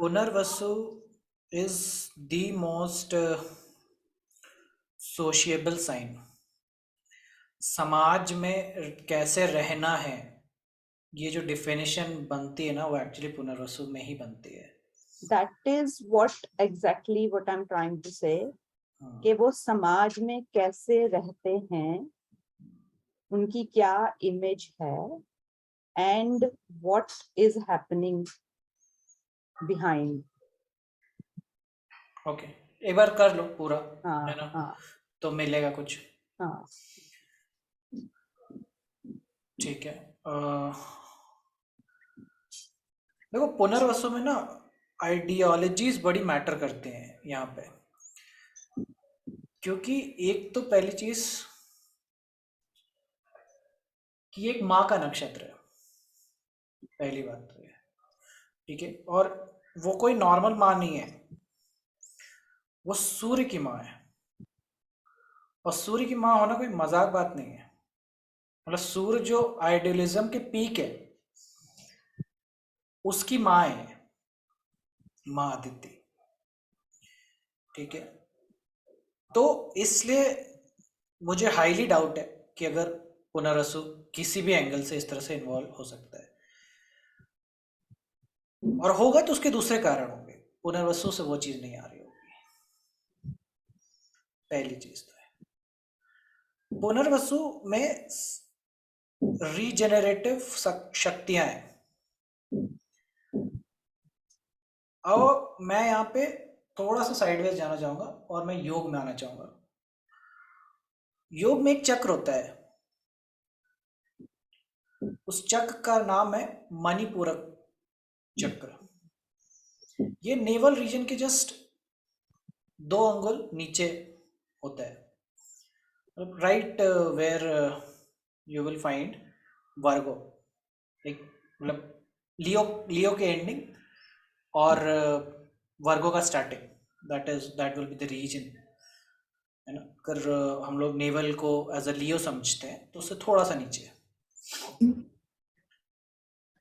Punarvasu is the most sociable sign. समाज में कैसे रहना है, ये जो डिफिनेशन बनती है ना, वो एक्चुअली पुनर्वसु में ही बनती है. That is what I'm trying to say. कि वो समाज में कैसे रहते हैं, उनकी क्या इमेज है, and what is happening behind. Okay, एक बार कर लो पूरा, हाँ, है ना? हाँ, तो मिलेगा कुछ. हाँ. ठीक है. देखो, पुनर्वसु में ना आइडियोलॉजीज बड़ी मैटर करते हैं यहाँ पे, क्योंकि एक तो पहली चीज कि एक माँ का नक्षत्र है, पहली बात तो है. ठीक है, और वो कोई नॉर्मल माँ नहीं है, वो सूर्य की माँ है. और सूर्य की माँ होना कोई मजाक बात नहीं है. मतलब सूर्य जो आइडियलिज्म के पीक है, उसकी माँ है माँ आदित्य. ठीक है, तो इसलिए मुझे हाईली डाउट है कि अगर पुनर्वसु किसी भी एंगल से इस तरह से इन्वॉल्व हो सकता है, और होगा तो उसके दूसरे कारण होंगे. पुनर्वसु से वो चीज नहीं आ रही होगी, पहली चीज तो है. पुनर्वसु में रीजेनरेटिव शक्तियां हैं. अब मैं यहाँ पे थोड़ा सा साइडवेज जाना चाहूंगा और मैं योग में आना चाहूंगा. योग में एक चक्र होता है, उस चक्र का नाम है मणिपूरक चक्र. ये नेवल रीजन के जस्ट 2 अंगुल नीचे होता है, right where you will find Virgo. एक मतलब लियो के एंडिंग और वर्गो का starting, that will be the region, है ना? अगर हम लोग नेवल को एज अ लियो समझते हैं तो उससे थोड़ा सा नीचे है.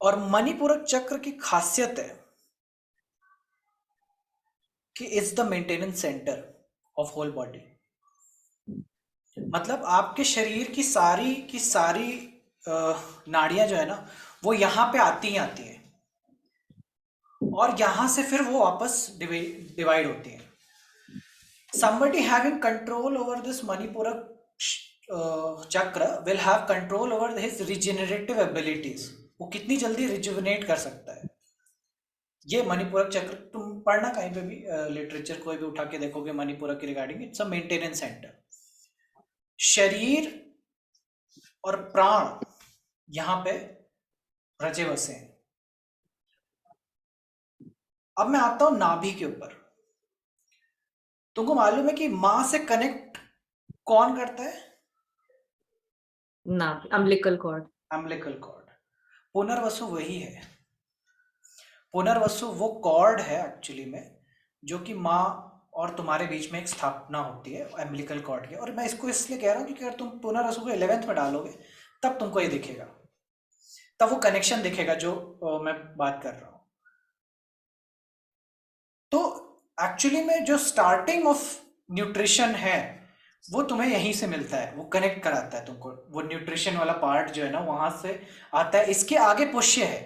और मणिपूरक चक्र की खासियत है कि it's the maintenance centre of whole body. मतलब आपके शरीर की सारी नाड़ियां जो है ना, वो यहाँ पे आती ही आती हैं, और यहाँ से फिर वो वापस डिवाइड होती हैं. somebody having control over this Manipurak चक्र will have control over his regenerative abilities. वो कितनी जल्दी रिजुविनेट कर सकता है. ये मणिपूरक चक्र तुम पढ़ना कहीं पे भी, लिटरेचर कोई भी उठा के देखोगे मणिपूरक के regarding, it's a maintenance centre. शरीर और प्राण यहाँ पे रचे बसे हैं. अब मैं आता हूं नाभि के ऊपर. तुमको मालूम है कि माँ से कनेक्ट कौन करता है? Umbilical cord. Umbilical cord. Punarvasu वही है. पुनर्वसु वो कॉर्ड है एक्चुअली में, जो कि माँ और तुम्हारे बीच में एक स्थापना होती है अम्बिलिकल कॉर्ड की. और मैं इसको इसलिए कह रहा हूँ कि अगर तुम पुनर्वसु को 11th में डालोगे तब तुमको ये दिखेगा, तब वो कनेक्शन दिखेगा जो मैं बात कर रहा हूँ. तो एक्चुअली में जो स्टार्टिंग ऑफ न्यूट्रिशन है वो तुम्हें यहीं से मिलता है, वो कनेक्ट कराता है तुमको. वो न्यूट्रिशन वाला पार्ट जो है ना, वहां से आता है. इसके आगे पुष्य है,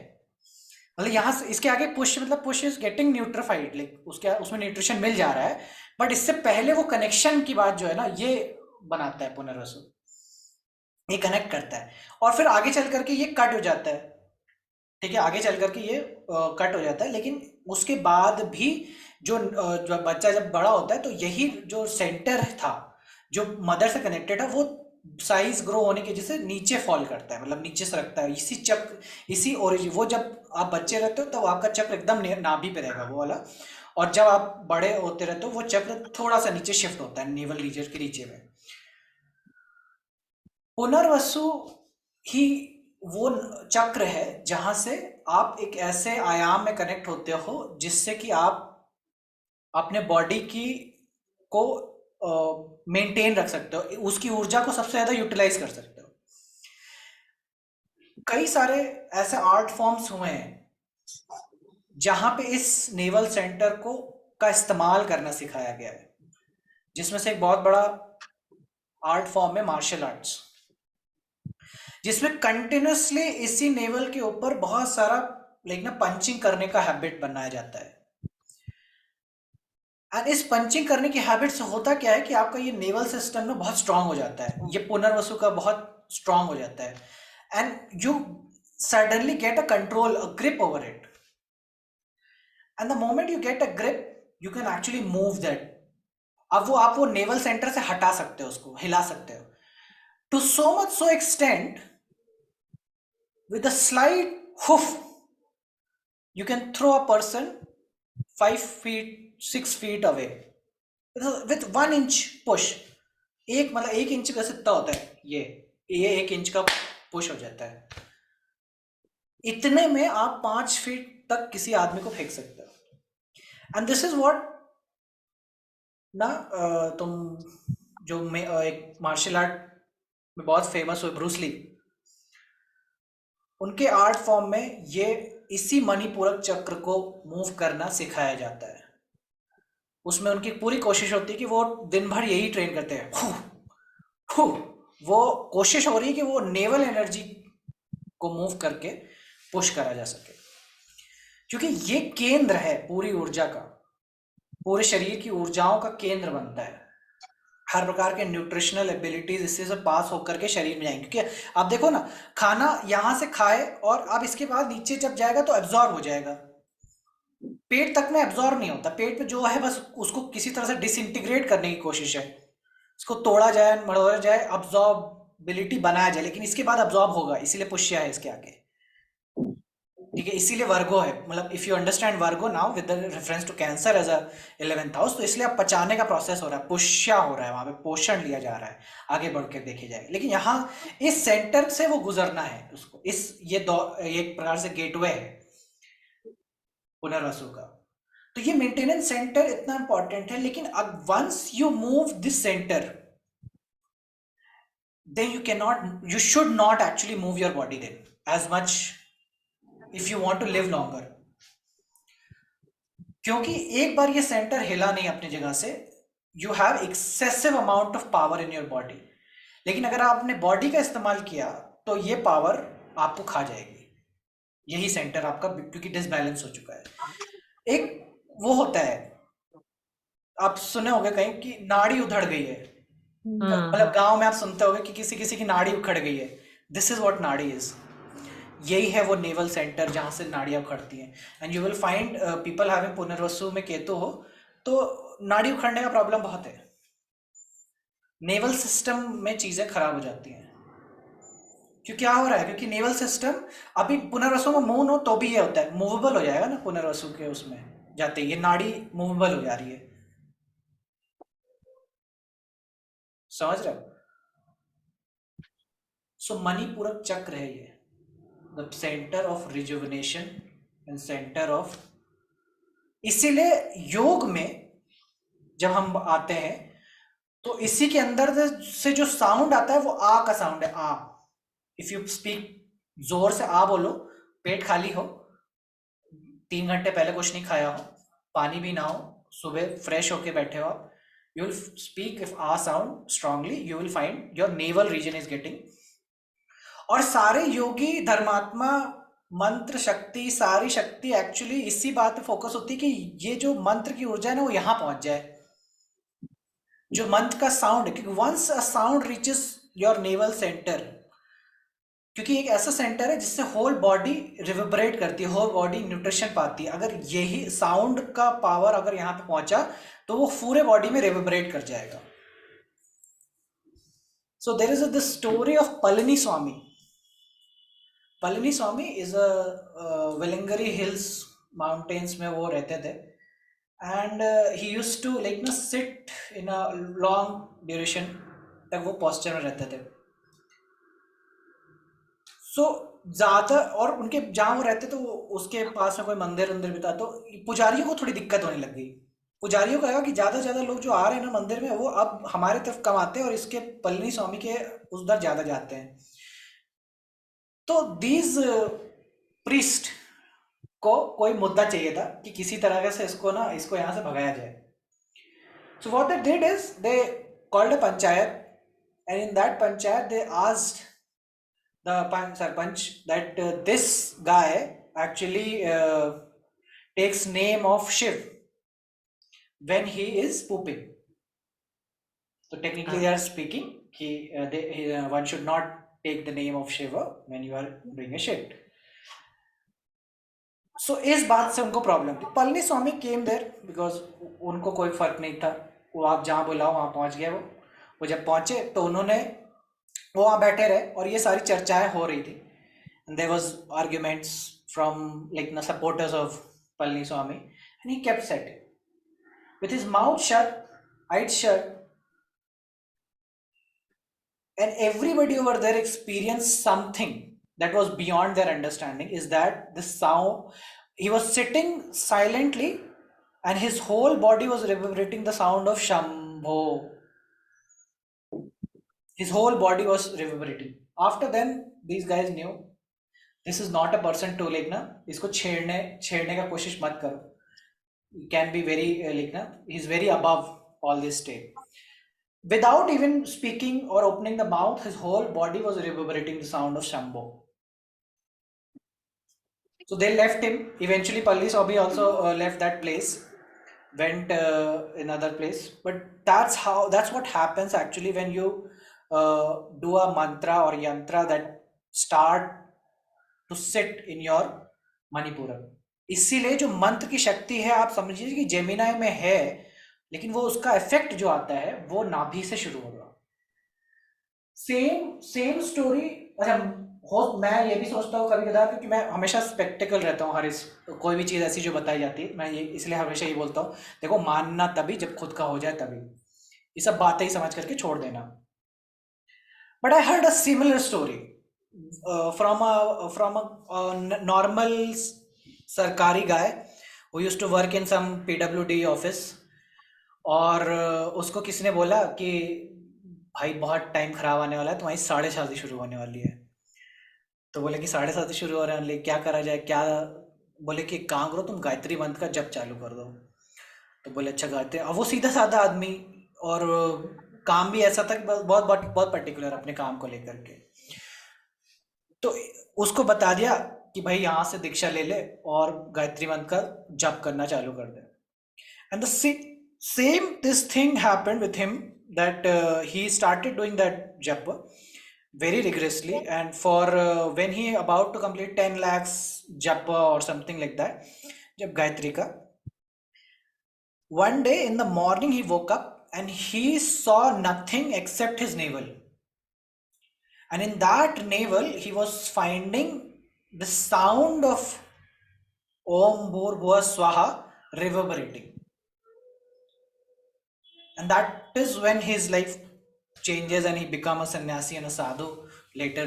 मतलब यहाँ से इसके आगे पुष्य, मतलब पुष्य इज गेटिंग न्यूट्रिफाइड, लाइक उसमें न्यूट्रिशन मिल जा रहा है. बट इससे पहले वो कनेक्शन की बात जो है ना, ये बनाता है पुनर्वसु. ये कनेक्ट करता है और फिर आगे चल करके ये कट हो जाता है. ठीक है, आगे चल करके ये कट हो जाता है. लेकिन उसके बाद भी जो बच्चा जब बड़ा होता है तो यही जो सेंटर था जो मदर से कनेक्टेड है, वो साइज ग्रो होने की वजह से नीचे फॉल करता है, मतलब नीचे सरकता है. इसी चक्र, इसी ओरिजिन, वो जब आप बच्चे रहते हो तो आपका चक्र एकदम नाभि पे रहेगा वो वाला, और जब आप बड़े होते रहते हो वो चक्र थोड़ा सा नीचे शिफ्ट होता है नेवल रीजन के नीचे में. पुनर्वसु ही वो चक्र है जहां से आप एक ऐसे आयाम में कनेक्ट होते हो जिससे कि आप अपने बॉडी की को मेंटेन रख सकते हो, उसकी ऊर्जा को सबसे ज्यादा यूटिलाइज कर सकते हो. कई सारे ऐसे आर्ट फॉर्म्स हुए हैं जहां पे इस नेवल सेंटर को का इस्तेमाल करना सिखाया गया है, जिसमें से एक बहुत बड़ा आर्ट फॉर्म है मार्शल आर्ट्स, जिसमें कंटिन्यूसली इसी नेवल के ऊपर बहुत सारा लाइक ना पंचिंग करने का हैबिट बनाया जाता है। एंड इस पंचिंग करने की हैबिट से होता क्या है कि आपका ये नेवल सिस्टम ना बहुत स्ट्रांग हो जाता है, ये पुनर्वसु का बहुत स्ट्रांग हो जाता है, and you suddenly get a control, a grip over it, and the moment you get a grip you can actually move that. अब वो आप वो नेवल सेंटर से हटा सकते हो, उसको हिला सकते हो, to so much so extent with a slight hoof you can throw a person 5 feet 6 feet away with 1 inch push। एक मतलब 1 इंच का सित्ता होता है, ये 1 इंच का पुश हो जाता है, इतने में आप 5 फीट तक किसी आदमी को फेंक सकते हो। एंड दिस इज व्हाट ना तुम जो एक मार्शल आर्ट में बहुत फेमस हुए ब्रूस ली, उनके आर्ट फॉर्म में ये इसी मणिपूरक चक्र को मूव करना सिखाया जाता है। उसमें उनकी पूरी कोशिश होती है कि वो दिन भर यही ट्रेन करते हैं, वो कोशिश हो रही है कि वो नेवल एनर्जी को मूव करके पुश करा जा सके, क्योंकि ये केंद्र है पूरी ऊर्जा का, पूरे शरीर की ऊर्जाओं का केंद्र बनता है। हर प्रकार के न्यूट्रिशनल एबिलिटीज इससे से पास होकर के शरीर में जाएंगे, क्योंकि आप देखो ना, खाना यहाँ से खाए और अब इसके बाद नीचे जब जाएगा तो एब्जॉर्ब हो जाएगा, पेट तक में एब्जॉर्ब नहीं होता, पेट में जो है बस उसको किसी तरह से डिसइंटीग्रेट करने की कोशिश है, इसको तोड़ा जाए, मरोड़ा जाए, अब्जॉर्बिलिटी बनाया जाए, लेकिन इसके बाद अब्जॉर्ब होगा, इसीलिए पुष्य है इसके आगे, ठीक है, इसीलिए वर्गो है। मतलब if you understand Virgo now with the reference to Cancer as a 11th house, तो इसलिए अब पचाने का प्रोसेस हो रहा है, पुष्या हो रहा है, वहां पे पोषण लिया जा रहा है, आगे बढ़ के देखे जाए। लेकिन यहाँ इस सेंटर से वो गुजरना है उसको, इस ये एक प्रकार से गेटवे है पुनर्वसु का। तो ये मेंटेनेंस सेंटर इतना इंपॉर्टेंट है, लेकिन अब once you move this centre then you should not actually move your body then as much if you want to live longer, क्योंकि एक बार ये सेंटर हिला नहीं अपनी जगह से, you have excessive amount of power in your body. लेकिन अगर आपने बॉडी का इस्तेमाल किया तो ये पावर आपको खा जाएगी, यही सेंटर आपका, क्योंकि डिसबैलेंस हो चुका है। एक वो होता है, आप सुने होंगे कहीं कि नाड़ी उधड़ गई है, मतलब गांव में आप सुनते होंगे कि किसी किसी की नाड़ी उखड़ गई है, दिस इज व्हाट नाड़ी इज। यही है वो नेवल सेंटर जहां से नाड़ियां उखड़ती हैं। And you will find people having Punarvasu में केतु हो तो नाड़ी उखड़ने का प्रॉब्लम बहुत है, नेवल सिस्टम में चीजें खराब हो जाती हैं। क्यों, क्या हो रहा है, क्योंकि नेवल सिस्टम अभी पुनर्वसु में मून हो तो भी ये होता है, मूवेबल हो जाएगा ना पुनर्वसु के उसमें जाते ही, ये नाड़ी मूवेबल हो जा रही है, समझ रहे हो। सो मणिपूरक चक्र है ये, the centre of rejuvenation and centre of, इसीलिए योग में जब हम आते हैं तो इसी के अंदर से जो साउंड आता है वो आ का साउंड है, आ। इफ यू स्पीक, जोर से आ बोलो, पेट खाली हो, 3 घंटे पहले कुछ नहीं खाया हो, पानी भी ना हो, सुबह फ्रेश होके बैठे हो आप, you will speak if a sound strongly, you will find your navel region is getting। और सारे योगी धर्मात्मा मंत्र शक्ति, सारी शक्ति एक्चुअली इसी बात पे फोकस होती है कि ये जो मंत्र की ऊर्जा है ना वो यहां पहुंच जाए, जो मंत्र का साउंड है, क्योंकि once a sound reaches your navel centre, क्योंकि एक ऐसा सेंटर है जिससे होल बॉडी रिवर्बरेट करती है, होल बॉडी न्यूट्रिशन पाती है। अगर यही साउंड का पावर अगर यहाँ पे पहुंचा तो वो पूरे बॉडी में रिवर्बरेट कर जाएगा। So there is this story of Palani Swami. Palani Swami is a Velliangiri hills mountains में वो रहते थे, and he used to like ना sit in a long duration तक वो पोस्चर में रहते थे। सो ज्यादा, और उनके जहाँ वो रहते तो उसके पास में कोई मंदिर वंदिर भी था, तो पुजारियों को थोड़ी दिक्कत होने लग गई। पुजारियों को लगा कि ज्यादा से ज्यादा लोग जो आ रहे हैं ना मंदिर में वो अब हमारे तरफ कम आते हैं और इसके पलनी स्वामी के उधर ज्यादा जाते हैं। तो दीज प्रीस्ट को कोई मुद्दा चाहिए था कि किसी तरह से इसको यहाँ से भगाया जाए. So what they did is they called a panchayat, and in that panchayat they asked the sarpanch that this guy actually takes name of Shiv when he is pooping. So technically they are speaking one should not take the name of Shiva when you are doing a shit. So इस बात से उनको problem थी. पलनी स्वामी came there because उनको कोई फर्क नहीं था. वो आप जहाँ बुलाओ वहाँ पहुँच गए. वो जब पहुँचे तो वो वहाँ बैठे रहे और ये सारी चर्चाएं हो रही थी. And there was arguments from like the supporters of Palani Swami, and he kept sitting with his mouth shut, eyes shut, and everybody over there experienced something that was beyond their understanding. Is that the sound? He was sitting silently, and his whole body was reverberating the sound of Shambho. His whole body was reverberating. After then, these guys knew this is not a person to like ना इसको छेड़ने का कोशिश मत करो. He can be very like ना he's very above all this state. Without even speaking or opening the mouth, his whole body was reverberating the sound of Shambho. So they left him. Eventually, Palli Sobhi also left that place, went another place. But that's what happens actually when you do a mantra or yantra that start to sit in your Manipura. इसीलिए जो मंत्र की शक्ति है आप समझिए कि Gemini में है, लेकिन वो उसका इफेक्ट जो आता है वो नाभि से शुरू होगा. Same story. अच्छा, मैं ये भी सोचता हूँ कभी कदार, क्योंकि मैं हमेशा स्पेक्टिकल रहता हूँ कोई भी चीज़ ऐसी जो बताई जाती है. मैं ये इसलिए हमेशा ये बोलता हूँ, देखो मानना तभी जब खुद का हो जाए तभी. ये सब बातें ही समझ करके छोड़ देना. But I heard a similar story from a normal सरकारी guy who used to work in some PWD office. और उसको किसी ने बोला कि भाई बहुत टाइम खराब आने वाला है, तुम्हारी 7:30 शुरू होने वाली है. तो बोले कि 7:30 शुरू हो रहे हैं, क्या करा जाए, क्या. बोले कि काम करो, तुम गायत्री मंत्र का जप चालू कर दो. तो बोले अच्छा गायत्री. अब वो सीधा साधा आदमी, और काम भी ऐसा था कि बहुत बहुत पर्टिकुलर अपने काम को लेकर के. तो उसको बता दिया कि भाई यहाँ से दीक्षा ले ले और गायत्री मंत्र का जप करना चालू कर दे. And the same this thing happened with him, that he started doing that jap very rigorously, and for when he about to complete 10 lakhs japa or something like that, jab gayatri ka, one day in the morning he woke up and he saw nothing except his navel, and in that navel he was finding the sound of Om Bhur Swaha reverberating, and that is when his life changes and he become a sannyasi and a sadhu later,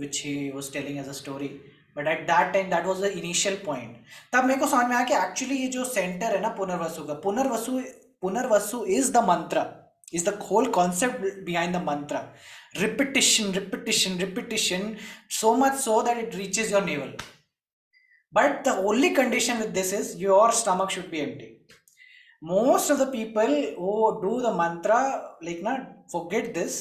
which he was telling as a story. But at that time that was the initial point. तब मेरे को समझ में आया कि actually ये जो center है ना पुनर्वसु का, Punarvasu is the mantra, is the whole concept behind the mantra. Repetition, so much so that it reaches your navel. But the only condition with this is your stomach should be empty. Most of the people who do the mantra like ना forget this,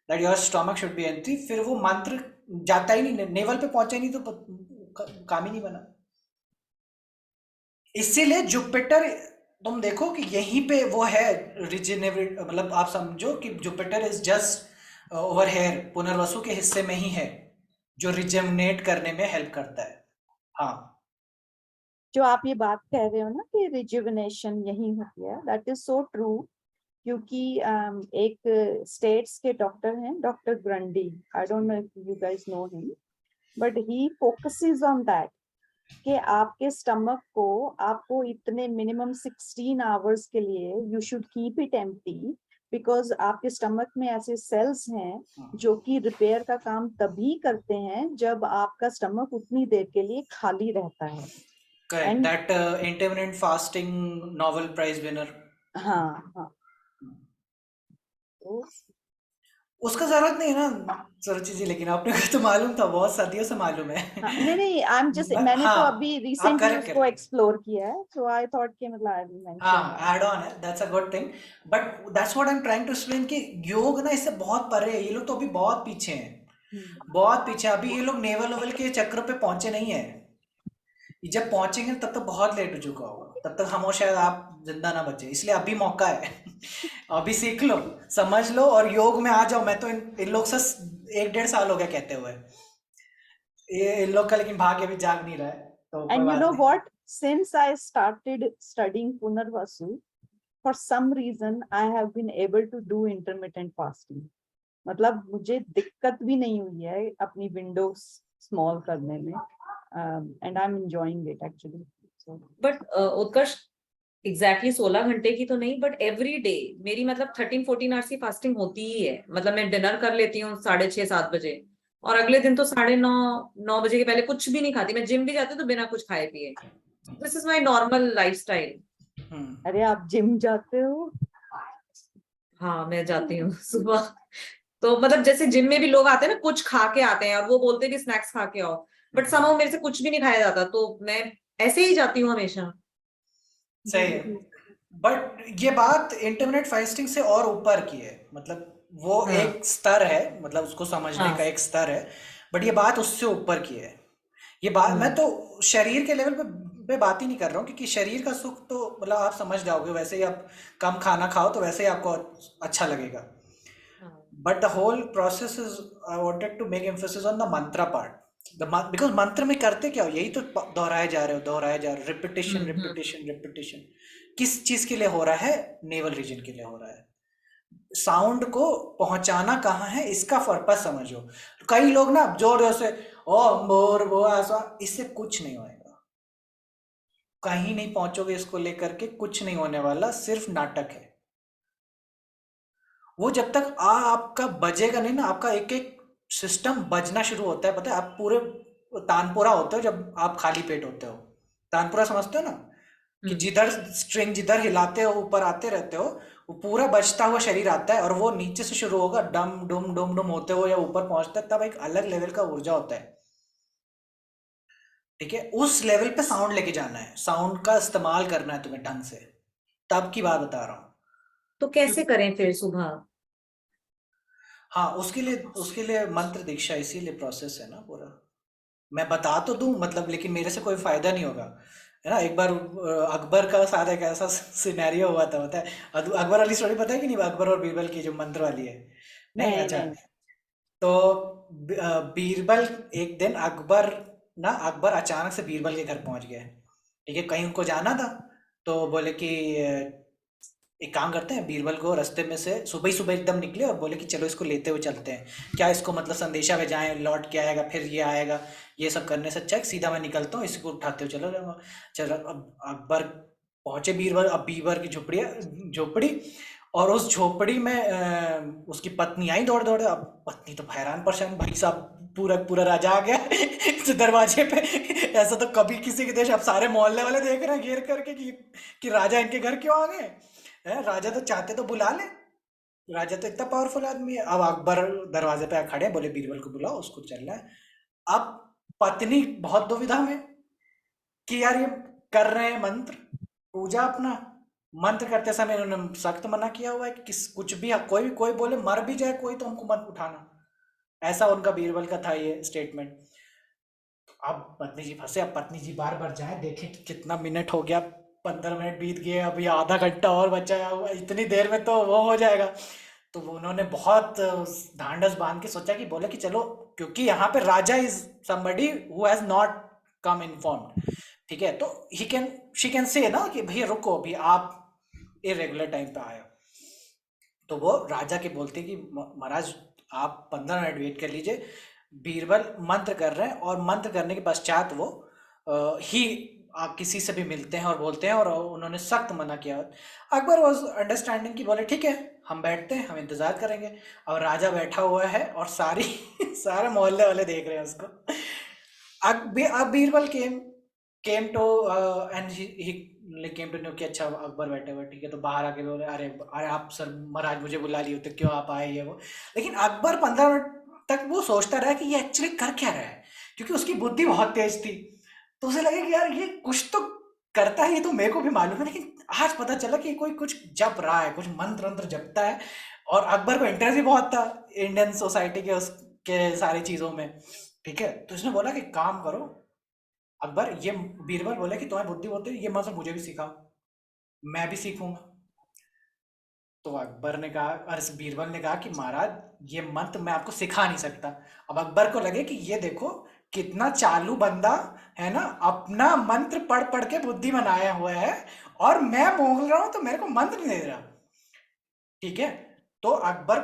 that your stomach should be empty. फिर वो मंत्र जाता ही नहीं, naval पे पहुंचा ही नहीं, तो काम ही नहीं बना. इसीलिए जुपिटर तुम देखो कि यहीं पे वो है रिजेनरेट, मतलब आप समझो कि Jupiter is just over here, Punarvasu के हिस्से में ही है, जो रिजेनरेट करने में हेल्प करता है. हाँ, जो आप ये बात कह रहे हो ना कि रिजुविनेशन यही होती है, दैट इज सो ट्रू. क्योंकि एक स्टेट्स के डॉक्टर हैं, doctor Grundy, I don't know if you guys know him, but he focuses on that कि आपके स्टमक को आपको इतने मिनिमम 16 आवर्स के लिए you should keep it empty, because आपके स्टमक में ऐसे सेल्स हैं जो कि रिपेयर का काम तभी करते हैं जब आपका स्टमक उतनी देर के लिए खाली रहता है. Correct. That intermittent fasting Nobel prize winner. हाँ. उसका जरूरत नहीं है ना सुरुचि जी, लेकिन आपने को तो मालूम था, बहुत सदियों से मालूम है। हाँ, नहीं नहीं, आई एम जस्ट, मैंने तो हाँ, अभी आप रिसेंटली करेक्ट उसको करेक्ट। एक्सप्लोर किया है, सो आई थॉट कि मतलब आई विल मेंशन दैट। हाँ, ऐड ऑन है, that's a good thing. But that's what I am trying to explain कि योग ना इससे बहुत परे है, ये लोग तो अभी बहुत पीछे हैं, बहुत पीछे। अभी ये लोग नेवल लेवल के चक्र पे पहुंचे नहीं है। ये जब पहुंचेंगे तब तक बहुत लेट हो चुका होगा, तब तक हम और शायद आप जिंदा ना बचे, इसलिए अभी मौका है। अभी सीख लो, समझ लो और योग में आ जाओ। मैं तो इन लोग से 1 1.5 साल हो गया कहते हुए, ये इन लोग का लेकिन भाग्य अभी जाग नहीं रहा है, तो कोई And you बात know नहीं। what? Since I started studying Punarvasu, for some reason I have been able to do intermittent fasting. मतलब मुझे दिक्कत भी नहीं हुई है अपनी विंडो स्मॉल करने में, and I am enjoying it actually. But Utkarsh, exactly 16 घंटे की तो नहीं, बट एवरी डे मेरी मतलब 13 14 आवर्स की फास्टिंग होती ही है। मतलब मैं डिनर कर लेती हूँ 6:30 7 बजे, और अगले दिन तो 9:30 9 बजे के पहले कुछ भी नहीं खाती। मैं जिम भी जाती हूँ तो बिना कुछ खाए पिए। This is my normal life style. अरे आप जिम जाते हो? हाँ, मैं जाती हूँ सुबह। तो मतलब जैसे जिम में भी लोग आते हैं ना, कुछ खा के आते हैं और वो बोलते हैं कि स्नैक्स खा के आओ, बट समहाउ मेरे से कुछ भी नहीं खाया जाता, तो मैं ऐसे ही जाती हूँ हमेशा। सही है। बट ये बात इंटरमिटेंट फास्टिंग से और ऊपर की है, मतलब वो हाँ एक स्तर है, मतलब उसको समझने हाँ। का एक स्तर है। बट ये बात उससे ऊपर की है। ये बात मैं तो शरीर के लेवल पे बात ही नहीं कर रहा हूँ, क्योंकि शरीर का सुख तो मतलब आप समझ जाओगे, वैसे ही आप कम खाना खाओ तो वैसे ही आपको अच्छा लगेगा। हाँ। But the whole process is, I wanted to make emphasis on the mantra part. The because मंत्र में करते क्या हो, यही तो दोहराए जा रहे हो, दोहराए जा रहे हो, रिपीटिशन रिपीटिशन रिपीटिशन। किस चीज के लिए हो रहा है? नेवल रीजन के लिए हो रहा है। साउंड को पहुंचाना कहाँ है, इसका पर्पस समझो। कई लोग ना जोर जोर से ओ मोर वो ऐसा, इससे कुछ नहीं होएगा, कहीं नहीं पहुंचोगे इसको लेकर के, कुछ नहीं होने वाला, सिर्फ नाटक है। वो जब तक आपका बजेगा नहीं ना, आपका एक एक सिस्टम बजना शुरू होता है, पता है? आप पूरे तानपुरा होते हो जब आप खाली पेट होते हो। तानपुरा समझते हो ना, कि जिधर स्ट्रिंग जिधर हिलाते हो ऊपर आते रहते हो, वो पूरा बजता हुआ शरीर आता है, और वो नीचे से शुरू होगा डम डुम डुम डुम होते हुए या ऊपर पहुंचता है, तब एक अलग लेवल का ऊर्जा होता है। ठीक है, उस लेवल पे साउंड लेके जाना है, साउंड का इस्तेमाल करना है तुम्हें ढंग से, तब की बात बता रहा हूँ। तो कैसे करें फिर सुबह? हाँ, उसके लिए मंत्र दीक्षा, इसीलिए प्रोसेस है ना पूरा। मैं बता तो दूं मतलब, लेकिन मेरे से कोई फायदा नहीं होगा, है ना? एक बार अकबर का साथ एक ऐसा सिनेरियो हुआ था, पता है? अकबर वाली स्टोरी पता है कि नहीं? अकबर और बीरबल की जो मंत्र वाली है। नहीं, नहीं अच्छा। नहीं। तो बीरबल, एक दिन अकबर अचानक से बीरबल के घर पहुंच गया। ठीक है, कहीं उनको जाना था, तो बोले कि एक काम करते हैं, बीरबल को रास्ते में से सुबह ही सुबह एकदम निकले और बोले कि चलो इसको लेते हुए चलते हैं, क्या इसको मतलब संदेशा भेजाएं, लौट के आएगा, फिर ये आएगा, ये सब करने से अच्छा है सीधा मैं निकलता हूँ, इसको उठाते हुए चलो जाऊंगा। चलो, अब अकबर पहुंचे बीरबल, अब बीरबल की झोपड़ी, और उस झोपड़ी में उसकी पत्नी आई दौड़ दौड़। अब पत्नी तो हैरान परेशान, भाई साहब पूरा पूरा राजा आ गया तो दरवाजे पे। ऐसा तो कभी किसी के देश, अब सारे मोहल्ले वाले देख रहे हैं घेर करके कि राजा इनके घर क्यों आ गए हैं? राजा तो चाहते तो बुला ले, राजा तो इतना पावरफुल आदमी है। अब अकबर दरवाजे पे खड़े, बोले बीरबल को बुलाओ, उसको चलना है। अब पत्नी बहुत दुविधा में कि यार ये कर रहे हैं मंत्र पूजा अपना, मंत्र करते समय इन्होंने सख्त मना किया हुआ है कि किस कुछ भी कोई बोले मर भी जाए कोई तो हमको मत उठाना, ऐसा उनका बीरबल का था ये स्टेटमेंट। अब पत्नी जी फंसे, अब पत्नी जी बार बार जाए देखें कि कितना मिनट हो गया, 15 मिनट बीत गए, अभी आधा घंटा और बचा है, इतनी देर में तो वो हो जाएगा। तो उन्होंने बहुत ढांढस बांध के सोचा कि बोले कि चलो, क्योंकि यहाँ पे raja is somebody who has not come informed. ठीक है, तो he can she can say ना कि भैया रुको, अभी आप इरेगुलर टाइम पे आए हो। तो वो राजा के बोलते कि महाराज आप 15 मिनट वेट कर लीजिए, बीरबल मंत्र कर रहे हैं, और मंत्र करने के पश्चात वो ही किसी से भी मिलते हैं और बोलते हैं, और उन्होंने सख्त मना किया। अकबर वॉज अंडरस्टैंडिंग की बोले ठीक है हम बैठते हैं, हम इंतजार करेंगे। और राजा बैठा हुआ है और सारे मोहल्ले वाले देख रहे हैं उसको। अब Birbal came to and he came to know कि अच्छा अकबर बैठे हुए, ठीक है, तो बाहर आके बोले अरे अरे आप सर महाराज मुझे बुला लिए तो क्यों आप आए ये वो। लेकिन अकबर 15 मिनट तक वो सोचता रहा कि ये एक्चुअली कर क्या रहा है, क्योंकि उसकी बुद्धि बहुत तेज थी। तो उसे लगे कि यार ये कुछ तो करता है, ये तो मेरे को भी मालूम है, लेकिन आज पता चला कि कोई कुछ जप रहा है, कुछ मंत्र मंत्र जपता है। और अकबर को इंटरेस्ट भी बहुत था इंडियन सोसाइटी के उसके सारी चीजों में, ठीक है। तो उसने बोला कि काम करो अकबर, ये बीरबल बोले कि तुम्हें बुद्धि होती है, ये मंत्र मुझे भी सिखाओ, मैं भी सीखूंगा। तो अकबर ने कहा, अरे बीरबल ने कहा कि महाराज ये मंत्र मैं आपको सिखा नहीं सकता। अब अकबर को लगे कि ये देखो कितना चालू बंदा है ना, अपना मंत्र पढ़ पढ़ के बुद्धि बनाया हुआ है, और मैं बोल रहा हूं तो मेरे को मंत्र नहीं दे रहा, ठीक है। तो अकबर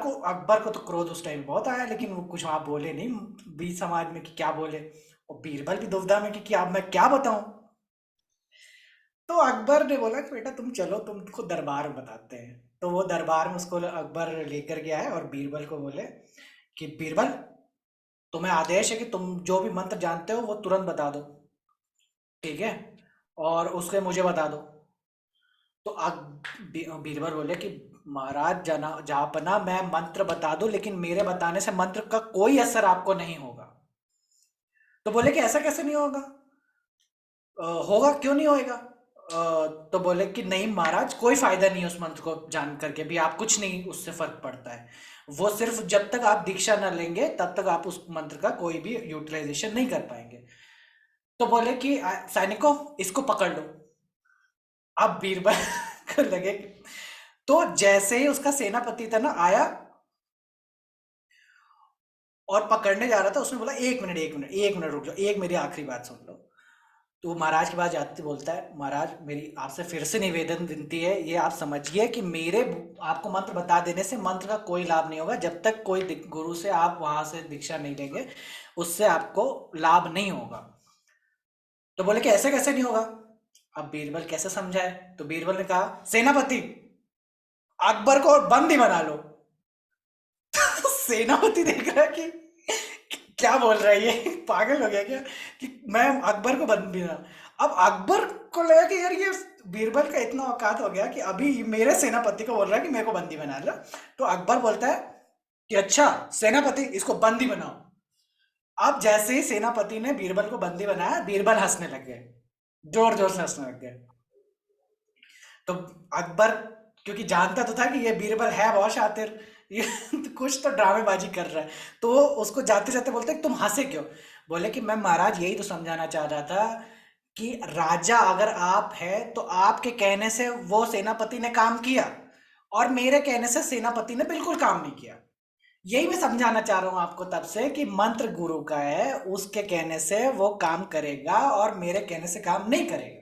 को तो क्रोध उस टाइम बहुत आया, लेकिन वो कुछ वहां बोले नहीं बीच समाज में कि क्या बोले। और बीरबल भी दुविधा में कि अब मैं क्या बताऊं। तो अकबर ने बोला कि बेटा तुम चलो, तुमको दरबार में बताते हैं। तो वो दरबार में उसको अकबर लेकर गया है, और बीरबल को बोले कि बीरबल तुम्हें आदेश है कि तुम जो भी मंत्र जानते हो वो तुरंत बता दो, ठीक है, और उसके मुझे बता दो। तो बीरबल बोले कि महाराज जहापना मैं मंत्र बता दूं, लेकिन मेरे बताने से मंत्र का कोई असर आपको नहीं होगा। तो बोले कि ऐसा कैसे नहीं होगा, होगा क्यों नहीं होएगा। तो बोले कि नहीं महाराज कोई फायदा नहीं है उस मंत्र को जान करके भी, आप कुछ नहीं उससे फर्क पड़ता है, वो सिर्फ जब तक आप दीक्षा न लेंगे तब तक आप उस मंत्र का कोई भी यूटिलाइजेशन नहीं कर पाएंगे। तो बोले कि सैनिकों इसको पकड़ लो। अब बीरबल को लगे तो जैसे ही उसका सेनापति था ना आया और पकड़ने जा रहा था, उसने बोला एक मिनट रुक जाओ, एक मेरी आखिरी बात सुन लो। तो महाराज के पास जाते बोलता है, महाराज मेरी आपसे फिर से निवेदन विनती है, ये आप समझिए कि मेरे आपको मंत्र बता देने से मंत्र का कोई लाभ नहीं होगा, जब तक कोई गुरु से आप वहां से दीक्षा नहीं लेंगे उससे आपको लाभ नहीं होगा। तो बोले कि ऐसे कैसे नहीं होगा। अब बीरबल कैसे समझाए, तो बीरबल ने कहा सेनापति अकबर को बंदी बना लो। सेनापति देख रहा है कि क्या बोल रहा है ये, पागल हो गया क्या कि मैं अकबर को बंदी बना। अब अकबर को लगा कि यार ये बीरबल का इतना औकात हो गया कि अभी मेरे सेनापति को बोल रहा है कि मेरे को बंदी बना लो। तो अकबर बोलता है कि अच्छा सेनापति इसको बंदी बनाओ। अब जैसे ही सेनापति ने बीरबल को बंदी बनाया, बीरबल हंसने लग गए, जोर जोर से हंसने लग गए। तो अकबर क्योंकि जानता तो था कि ये बीरबल है बहुत शातिर, ये कुछ तो ड्रामेबाजी कर रहा है, तो उसको जाते जाते बोलते तुम हंसे क्यों। बोले कि मैं महाराज यही तो समझाना चाह रहा था कि राजा अगर आप है तो आपके कहने से वो सेनापति ने काम किया, और मेरे कहने से सेनापति ने बिल्कुल काम नहीं किया। यही मैं समझाना चाह रहा हूं आपको तब से कि मंत्र गुरु का है, उसके कहने से वो काम करेगा और मेरे कहने से काम नहीं करेगा,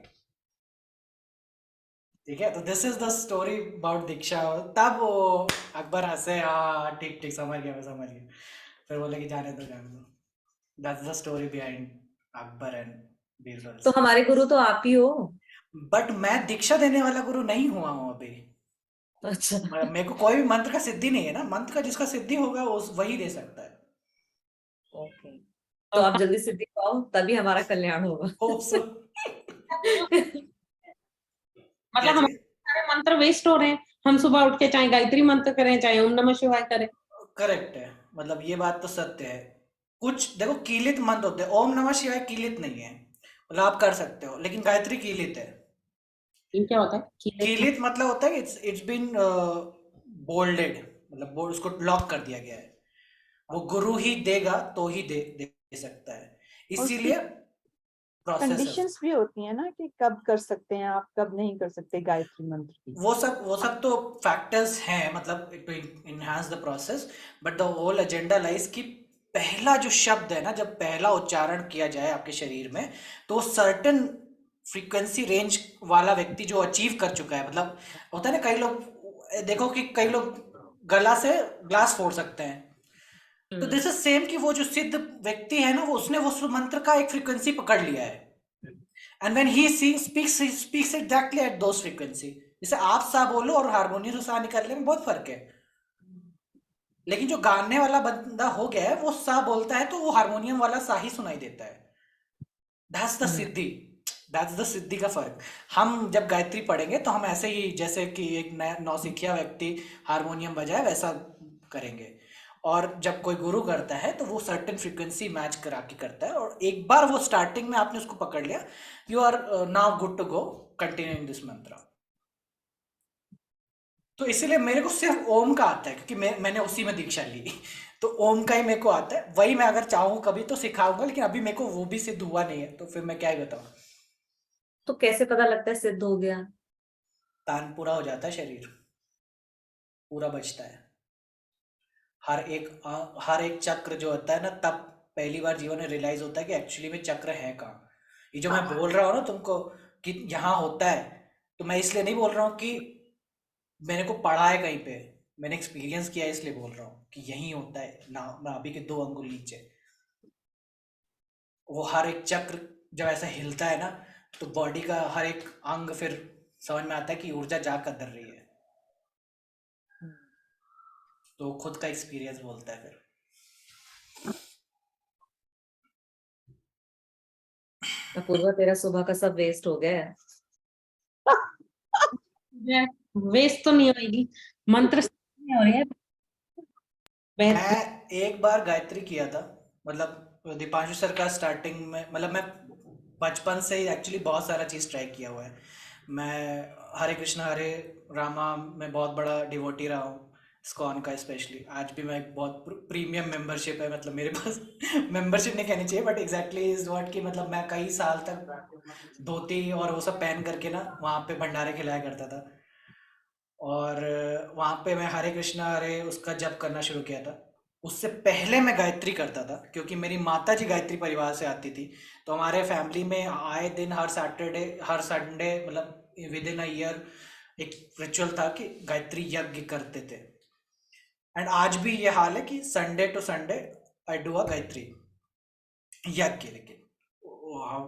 ठीक है। तो this is the story about diksha. तब वो अकबर हंसे, हाँ ठीक ठीक समझ गया, मैं समझ गया। फिर बोले कि जाने दो। That's the story behind Akbar and Birbal. तो हमारे गुरु तो आप ही हो। बट मैं दीक्षा देने वाला गुरु नहीं हुआ हूँ अभी। अच्छा, मेरे को कोई भी मंत्र का सिद्धि नहीं है ना, मंत्र का जिसका सिद्धि होगा वही दे सकता है। ओके, तो आप जल्दी सिद्धि पाओ तभी हमारा कल्याण होगा। Hope so. मतलब हमारे सारे मंत्र वेस्ट हो रहे हैं, हम सुबह उठ के चाहे गायत्री मंत्र करें चाहे ओम नमः शिवाय करें। करेक्ट है, मतलब ये बात तो सत्य है। कुछ देखो कीलित मंत्र होते हैं, ओम नमः शिवाय कीलित नहीं है, मतलब आप कर सकते हो, लेकिन गायत्री कीलित है। ये क्या होता है? कीलित मतलब होता है इट्स बीन बोल्डेड, मतलब बोल्ड, उसको लॉक कर दिया गया है, वो गुरु ही देगा तो ही दे सकता है, इसीलिए प्रोसेस है। कंडीशंस भी होती है ना कि कब कर सकते हैं आप, कब नहीं कर सकते गायत्री मंत्र की। वो सब तो फैक्टर्स हैं, मतलब to enhance the process, but the whole agenda lies कि पहला जो शब्द है ना, जब पहला उच्चारण किया जाए आपके शरीर में, तो सर्टेन फ्रीक्वेंसी रेंज वाला व्यक्ति जो अचीव कर चुका है, मतलब होता है ना, कई लोग देखो कि कई लोग गला से ग्लास फोड़ सकते हैं, तो दिस इज सेम कि वो जो सिद्ध व्यक्ति है ना, वो उसने वो मंत्र का एक फ्रीक्वेंसी पकड़ लिया है, and when he speaks exactly at those frequency. जैसे आप सा बोलो और हारमोनियम से सा निकलने में बहुत फर्क है, लेकिन जो गाने वाला बंदा हो गया है वो सा बोलता है तो वो हारमोनियम वाला सा ही सुनाई देता है। That's the siddhi, that's the siddhi का फर्क। हम जब गायत्री पढ़ेंगे तो हम ऐसे ही, जैसे कि एक नया नौसिखिया व्यक्ति हारमोनियम बजाए वैसा करेंगे। और जब कोई गुरु करता है तो वो सर्टेन फ्रीक्वेंसी मैच करा के करता है, और एक बार वो स्टार्टिंग में आपने उसको पकड़ लिया, you are now good to go continuing this mantra. तो इसीलिए मेरे को सिर्फ ओम का आता है, क्योंकि मैंने उसी में दीक्षा ली। तो ओम का ही मेरे को आता है, वही मैं अगर चाहूँ कभी तो सिखाऊंगा, लेकिन अभी मेरे को वो भी सिद्ध हुआ नहीं है, तो फिर मैं क्या ही बताऊँ। तो कैसे पता लगता है सिद्ध हो गया? तान पूरा हो जाता है, शरीर पूरा बचता है। हर एक चक्र जो होता है ना, तब पहली बार जीवन में रियलाइज होता है कि एक्चुअली में चक्र है कहाँ। ये जो मैं बोल रहा हूँ ना तुमको कि यहाँ होता है, तो मैं इसलिए नहीं बोल रहा हूँ कि मैंने को पढ़ा है कहीं पे, मैंने एक्सपीरियंस किया है, इसलिए बोल रहा हूँ कि यही होता है ना, नाभि के 2 अंगुल नीचे। वो हर एक चक्र जब ऐसा हिलता है ना, तो बॉडी का हर एक अंग फिर समझ में आता है कि ऊर्जा जा कदर रही है। तो खुद का एक्सपीरियंस बोलता है फिर। पूर्वा, तेरा सुबह का सब वेस्ट हो गया है। वेस्ट तो नहीं होगी, मंत्र से नहीं हो रही है। मैं एक बार गायत्री किया था, मतलब दीपांशु सर का स्टार्टिंग में, मतलब मैं बचपन से ही एक्चुअली बहुत सारा चीज़ ट्राई किया हुआ है। मैं हरे कृष्णा हरे रामा में बहुत बड़ा डिवोटी रहा हूँ, इस्कॉन का स्पेशली। आज भी मैं एक बहुत प्रीमियम मेंबरशिप है, मतलब मेरे पास मेंबरशिप नहीं कहनी चाहिए, बट एग्जैक्टली इज व्हाट कि मतलब मैं कई साल तक धोती और वो सब पहन करके ना वहाँ पे भंडारे खिलाया करता था। और वहाँ पे मैं हरे कृष्णा हरे उसका जप करना शुरू किया था। उससे पहले मैं गायत्री करता था, क्योंकि मेरी माता जी गायत्री परिवार से आती थी। तो हमारे फैमिली में आए दिन हर सैटरडे हर संडे, मतलब विद इन अ ईयर एक रिचुअल था कि गायत्री यज्ञ करते थे। एंड आज भी ये हाल है कि Sunday to Sunday I do a Gayatri yagya. लेकिन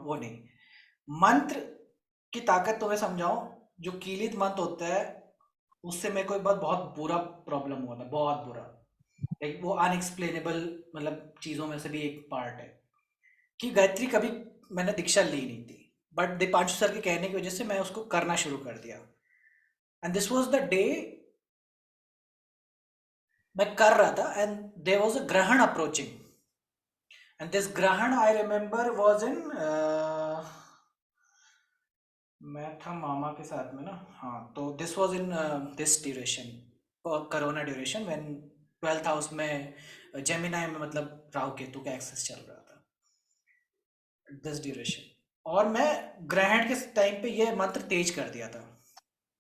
वो नहीं, मंत्र की ताकत तुम्हें समझाऊं, जो कीलित मंत्र होता है उससे मेरे को एक बार बहुत बुरा प्रॉब्लम हुआ था, बहुत बुरा। एक वो अनएक्सप्लेनेबल, मतलब चीज़ों में से भी एक पार्ट है कि गायत्री कभी मैंने दीक्षा ली नहीं थी, बट दीपांशु सर के कहने की वजह से मैं उसको करना शुरू कर दिया। And this was the day मैं कर रहा था, एंड देयर वाज अ ग्रहण अप्रोचिंग, एंड दिस ग्रहण आई रिमेम्बर वाज इन, मैं था मामा के साथ में ना, हाँ, तो this was in this duration, corona duration, when 12th house में जेमिनाई में, मतलब राहु केतु का एक्सेस चल रहा था, दिस ड्यूरेशन। और मैं ग्रहण के टाइम पे ये मंत्र तेज कर दिया था,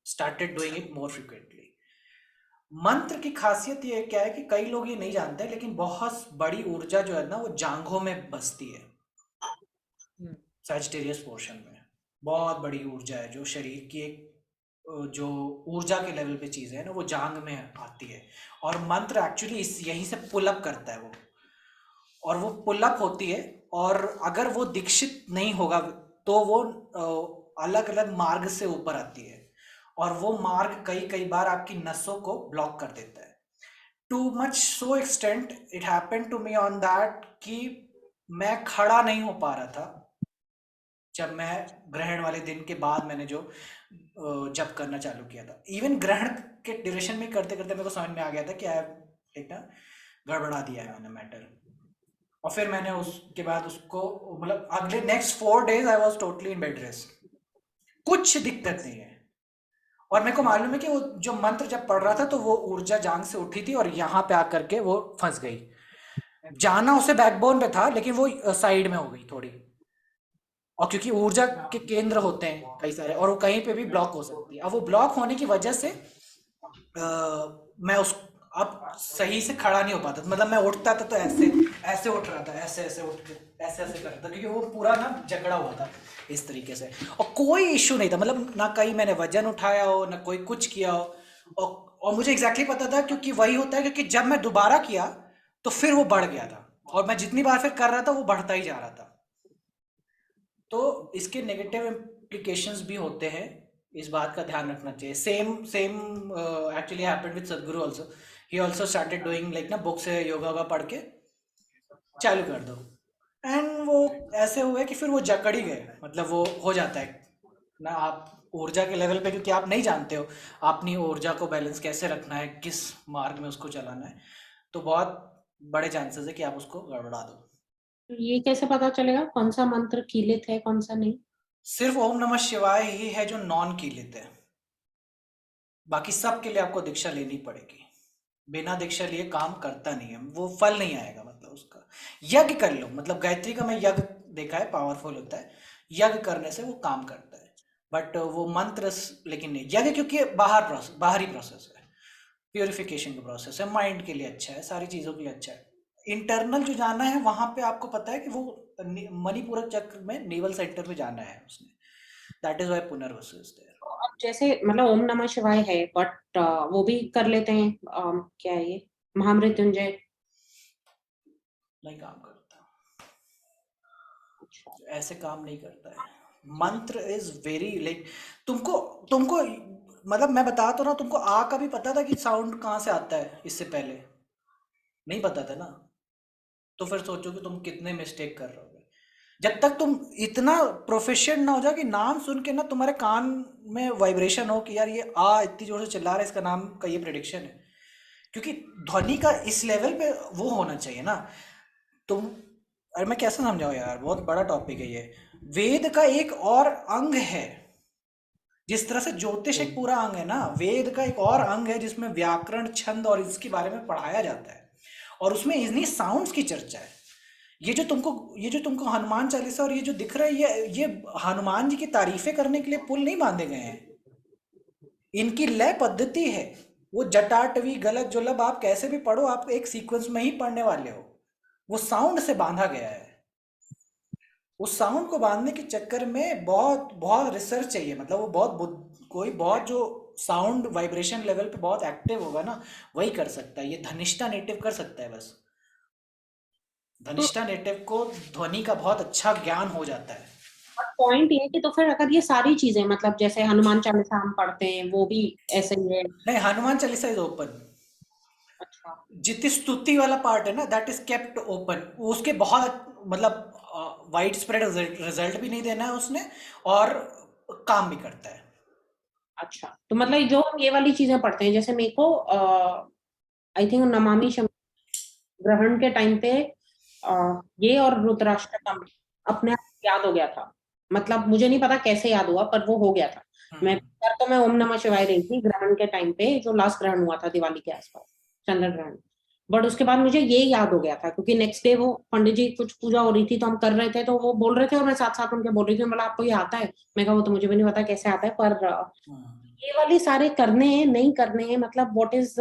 started doing it more frequently. मंत्र की खासियत ये क्या है कि कई लोग ये नहीं जानते, लेकिन बहुत बड़ी ऊर्जा जो है ना वो जांघों में बसती है, सैजिटेरियस पोर्शन में। बहुत बड़ी ऊर्जा है जो शरीर की एक जो ऊर्जा के लेवल पे चीज़ है ना, वो जांग में आती है। और मंत्र एक्चुअली इस यहीं से पुल अप करता है वो, और वो पुल अप होती है। और अगर वो दीक्षित नहीं होगा तो वो अलग अलग मार्ग से ऊपर आती है, और वो मार्ग कई कई बार आपकी नसों को ब्लॉक कर देता है। Too much so extent it happened to me on that कि मैं खड़ा नहीं हो पा रहा था। जब मैं ग्रहण वाले दिन के बाद मैंने जो जब करना चालू किया था, इवन ग्रहण के ड्यूरेशन में करते करते मेरे को समझ में आ गया था कि एक ना गड़बड़ा दिया है मैंने मैटर। और फिर मैंने उसके बाद उसको, मतलब अगले next 4 days I was totally in bed rest, कुछ दिक्कत नहीं है। और मेरे को मालूम है कि वो जो मंत्र जब पढ़ रहा था तो वो ऊर्जा जांग से उठी थी और यहाँ पे आकर के वो फंस गई। जाना उसे बैकबोन पे था, लेकिन वो साइड में हो गई थोड़ी। और क्योंकि ऊर्जा के केंद्र होते हैं कई सारे, और वो कहीं पे भी ब्लॉक हो सकती है। अब वो ब्लॉक होने की वजह से मैं उस अब सही से खड़ा नहीं हो पाता, मतलब मैं उठता था तो ऐसे ऐसे उठ रहा था, ऐसे ऐसे उठ के ऐसे ऐसे कर रहा था, क्योंकि वो पूरा ना जकड़ा हुआ था इस तरीके से। और कोई इश्यू नहीं था, मतलब ना कहीं मैंने वजन उठाया हो, ना कोई कुछ किया हो। और मुझे एग्जैक्टली पता था, क्योंकि वही होता है, क्योंकि जब मैं दोबारा किया तो फिर वो बढ़ गया था, और मैं जितनी बार फिर कर रहा था वो बढ़ता ही जा रहा था। तो इसके नेगेटिव इम्प्लीकेशंस भी होते हैं, इस बात का ध्यान रखना चाहिए। Same same actually happened with Sadhguru also. He also started doing like ना, बुक से योगा का पढ़ के चालू कर दो, एंड वो ऐसे हुए कि फिर वो जकड़ ही गए, मतलब वो हो जाता है ना आप ऊर्जा के लेवल पे, क्योंकि आप नहीं जानते हो अपनी ऊर्जा को बैलेंस कैसे रखना है, किस मार्ग में उसको चलाना है, तो बहुत बड़े चांसेस है कि आप उसको गड़बड़ा दो। तो ये कैसे पता चलेगा कौन सा मंत्र कीलित है कौन सा नहीं? सिर्फ ओम नमः शिवाय ही है जो नॉन कीलित है, बाकी सब के लिए आपको दीक्षा लेनी पड़ेगी। बिना दीक्षा लिए काम करता नहीं है, वो फल नहीं आएगा, मतलब उसका यज्ञ कर लो, मतलब गायत्री का मैं यज्ञ देखा है, पावरफुल होता है, यज्ञ करने से वो काम करता है, बट वो मंत्र लेकिन नहीं यज्ञ, क्योंकि बाहरी प्रोसेस है, प्योरिफिकेशन का प्रोसेस है, माइंड के लिए अच्छा है, सारी चीज़ों के लिए अच्छा है। इंटरनल जो जाना है वहां पे आपको पता है कि वो मणिपूरक चक्र में नेवल सेंटर में जाना है उसने, that is why Punarvasu is there. तो अब जैसे मतलब ओम नमः शिवाय है बट वो भी कर लेते हैं क्या है ये महामृत्युंजय? नहीं काम करता, अच्छा। ऐसे काम नहीं करता है। मंत्र इज वेरी लाइक, तुमको तुमको मतलब मैं बता तो रहा हूँ, तुमको आ का भी पता था कि साउंड कहाँ से आता है, इससे पहले नहीं पता था ना, तो फिर सोचो कि तुम कितने मिस्टेक कर रहे हो। जब तक तुम इतना प्रोफेशन ना हो जाए कि नाम सुन के ना तुम्हारे कान में वाइब्रेशन हो कि यार ये आ इतनी जोर से चिल्ला रहा है, इसका नाम का ये प्रेडिक्शन है, क्योंकि ध्वनि का इस लेवल पे वो होना चाहिए ना तुम। अरे मैं कैसे समझाऊं यार, बहुत बड़ा टॉपिक है ये। वेद का एक और अंग है, जिस तरह से ज्योतिष एक पूरा अंग है ना, वेद का एक और अंग है जिसमें व्याकरण, छंद और इसके बारे में पढ़ाया जाता है, और उसमें इन्हीं साउंड्स की चर्चा है। ये जो तुमको हनुमान चालीसा और ये जो दिख रहा है, ये हनुमान जी की तारीफें करने के लिए पुल नहीं बांधे गए हैं, इनकी लय पद्धति है। वो जटाटवी गलत जुलब आप कैसे भी पढ़ो, आप एक सीक्वेंस में ही पढ़ने वाले हो, वो साउंड से बांधा गया है। उस साउंड को बांधने के चक्कर में बहुत बहुत रिसर्च चाहिए, मतलब वो कोई बहुत जो साउंड वाइब्रेशन लेवल पे बहुत एक्टिव होगा ना, वही कर सकता है। ये धनिष्ठा नेटिव कर सकता है बस, तो धनिष्ठा नेटिव को ध्वनि का बहुत अच्छा ज्ञान हो जाता है। पॉइंट ये है कि तो फिर अगर ये सारी चीजें मतलब जैसे हनुमान चालीसा हम पढ़ते हैं वो भी ऐसे ही है? नहीं, हनुमान चालीसा इज ओपन, अच्छा। जितनी स्तुति वाला पार्ट है ना दैट इज केप्ट ओपन, उसके बहुत मतलब वाइड स्प्रेड रिजल्ट भी नहीं देना है उसने, और काम भी करता है। अच्छा तो मतलब जो हम ये वाली चीजें पढ़ते हैं जैसे मेरे को आई थिंक नमामि ग्रहण के टाइम पे ये और रुद्राष्टकम अपने आप याद हो गया था। मतलब मुझे नहीं पता कैसे याद हुआ पर वो हो गया था। मैं हम्म। कर तो मैं ओम नमः शिवाय रही थी ग्रहण के टाइम पे जो लास्ट ग्रहण हुआ था दिवाली के आसपास, चंद्र ग्रहण। बट उसके बाद मुझे ये याद हो गया था क्योंकि नेक्स्ट डे वो पंडित जी कुछ पूजा हो रही थी तो हम कर रहे थे तो वो बोल रहे थे और मैं साथ साथ उनके बोल रही थी। बोला आपको ये आता है? मैं कहा वो तो मुझे भी नहीं पता कैसे आता है पर हम्म। ये वाली सारे करने हैं नहीं करने हैं मतलब व्हाट इज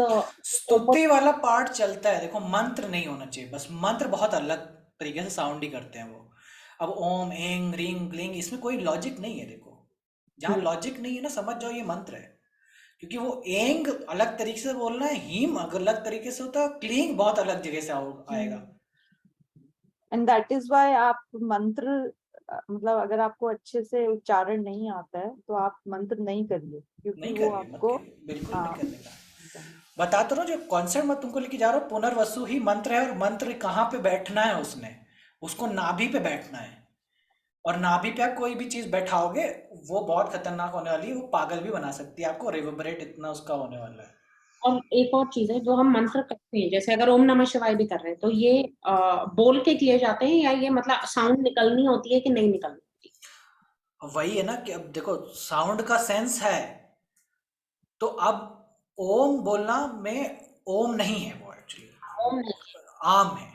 स्तुति वाला पार्ट चलता है, देखो मंत्र नहीं होना चाहिए, बस मंत्र बहुत अलग तरीके से साउंड ही करते हैं वो। अब ओम एंग रिंग क्लिंग इसमें कोई लॉजिक नहीं है, देखो जहाँ लॉजिक नहीं है ना समझ जाओ ये मंत्र है, क्योंकि वो एंग अलग तरीके से बोलना है, हीम अलग तरीके से होता है, क्लिंग बहुत अलग जगह से आएगा। एंड दैट इज वाई आप मंत्र मतलब अगर आपको अच्छे से उच्चारण नहीं आता है तो आप मंत्र नहीं करिए क्योंकि नहीं वो करिए, मत आपको करिए, बिल्कुल नहीं हाँ करने का। बता तो रहा हूँ, जो कॉन्सेप्ट मैं तुमको लेके जा रहा हूँ, पुनर्वसु ही मंत्र है, और मंत्र कहाँ पे बैठना है उसने, उसको नाभि पे बैठना है, और नाभि पे आप कोई भी चीज बैठाओगे वो बहुत खतरनाक होने वाली है, वो पागल भी बना सकती है आपको, रिवर्बरेट इतना उसका होने वाला है। और एक और चीज है जो हम मंत्र करते हैं जैसे अगर ओम नमः शिवाय भी कर रहे हैं तो ये बोल के किए जाते हैं या ये मतलब साउंड निकलनी होती है कि नहीं निकलनी होती? वही है ना कि अब देखो साउंड का सेंस है, तो अब ओम बोलना में ओम नहीं है वो एक्चुअली, ओम नहीं। आम है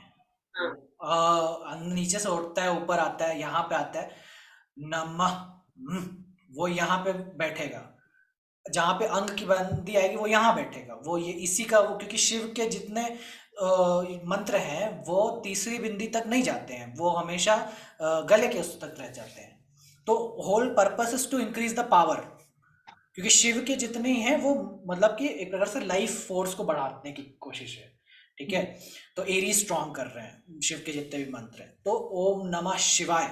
वो। हाँ। नीचे से उठता है ऊपर आता है, यहाँ पे आता है नमः, वो यहाँ पे बैठेगा, जहाँ पे अंग की बंदी आएगी वो यहाँ बैठेगा, वो ये इसी का वो, क्योंकि शिव के जितने मंत्र हैं वो तीसरी बिंदी तक नहीं जाते हैं, वो हमेशा गले के उस तक रह जाते हैं। तो whole purpose is to increase the power, क्योंकि शिव के जितने ही हैं वो मतलब कि एक प्रकार से लाइफ फोर्स को बढ़ाने की कोशिश है, ठीक है। तो एरी स्ट्रॉन्ग कर रहे हैं शिव के जितने भी मंत्र हैं, तो ओम नमः शिवाय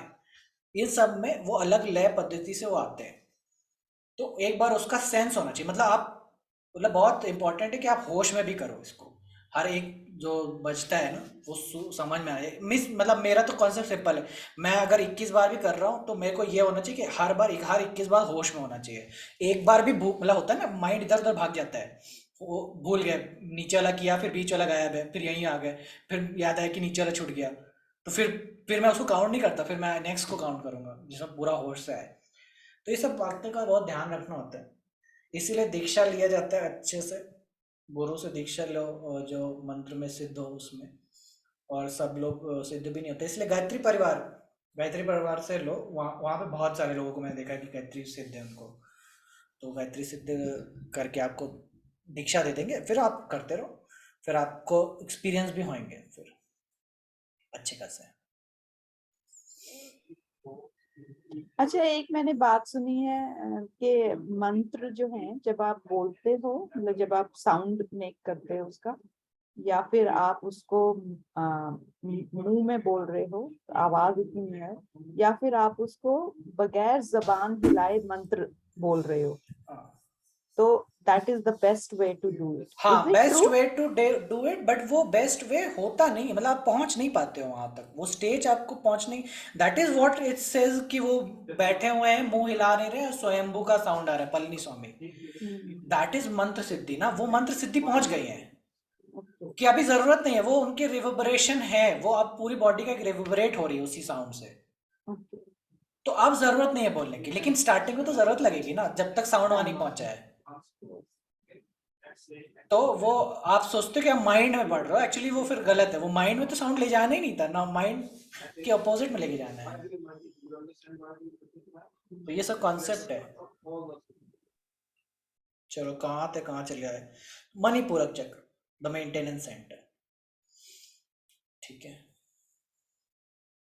इन सब में वो अलग लय पद्धति से वो आते हैं। तो एक बार उसका सेंस होना चाहिए, मतलब आप, मतलब बहुत इंपॉर्टेंट है कि आप होश में भी करो इसको, हर एक जो बजता है ना वो समझ में आए। मिस मतलब मेरा तो कॉन्सेप्ट सिंपल है। मैं अगर 21 बार भी कर रहा हूँ तो मेरे को ये होना चाहिए कि हर 21 बार होश में होना चाहिए। एक बार भी मतलब होता है ना, माइंड इधर उधर भाग जाता है, वो भूल गए, नीचे वाला किया फिर बीच वाला गायब है, फिर यहीं आ गए, फिर याद आया कि नीचे वाला छूट गया, तो फिर मैं उसको काउंट नहीं करता, फिर मैं नेक्स्ट को काउंट करूंगा जिसमें पूरा होश से आए। तो ये सब बातों का बहुत ध्यान रखना होता है, इसीलिए दीक्षा लिया जाता है अच्छे से। गुरु से दीक्षा लो और जो मंत्र में सिद्ध हो उसमें, और सब लोग सिद्ध भी नहीं होते, इसलिए गायत्री परिवार से लो। वहाँ वहाँ पे बहुत सारे लोगों को मैंने देखा है कि गायत्री सिद्ध है उनको, तो गायत्री सिद्ध करके आपको दीक्षा दे देंगे, फिर आप करते रहो, फिर आपको एक्सपीरियंस भी होंगे फिर अच्छे खासे। अच्छा, एक मैंने बात सुनी है कि मंत्र जो है जब आप बोलते हो, मतलब जब आप साउंड मेक करते हो उसका, या फिर आप उसको मुंह में बोल रहे हो तो आवाज इतनी नहीं है, या फिर आप उसको बगैर जबान हिलाए मंत्र बोल रहे हो, हाँ तो that is the best way to do it. हाँ, is it best true? Way to do it, but वो बेस्ट वे होता नहीं, मतलब आप पहुंच नहीं पाते हो वहां तक, वो स्टेज आपको पहुंच नहीं। That is what it says कि वो बैठे हुए हैं, मुंह हिला नहीं रहे हैं, स्वयंभू का साउंड आ रहा है, पलनी स्वामी। दैट इज मंत्र सिद्धि ना, वो मंत्र सिद्धि पहुंच गई है कि अभी जरूरत नहीं है, वो उनके रिवर्बरेशन है, वो अब पूरी बॉडी का रिवर्बरेट हो रही है उसी साउंड से। तो अब जरूरत नहीं है बोलने की, लेकिन स्टार्टिंग में तो जरूरत लगेगी ना, जब तक साउंड वहां नहीं पहुंचा है। तो वो आप सोचते हो कि आप माइंड में पढ़ रहे हो, एक्चुअली वो फिर गलत है, वो माइंड में तो साउंड ले जाना ही नहीं था ना, माइंड के अपोजिट में लेके जाना है। तो ये सब कॉन्सेप्ट है। चलो कहाँ चले आए, मणिपूरक चक्र, द मेंटेनेंस सेंटर, ठीक है।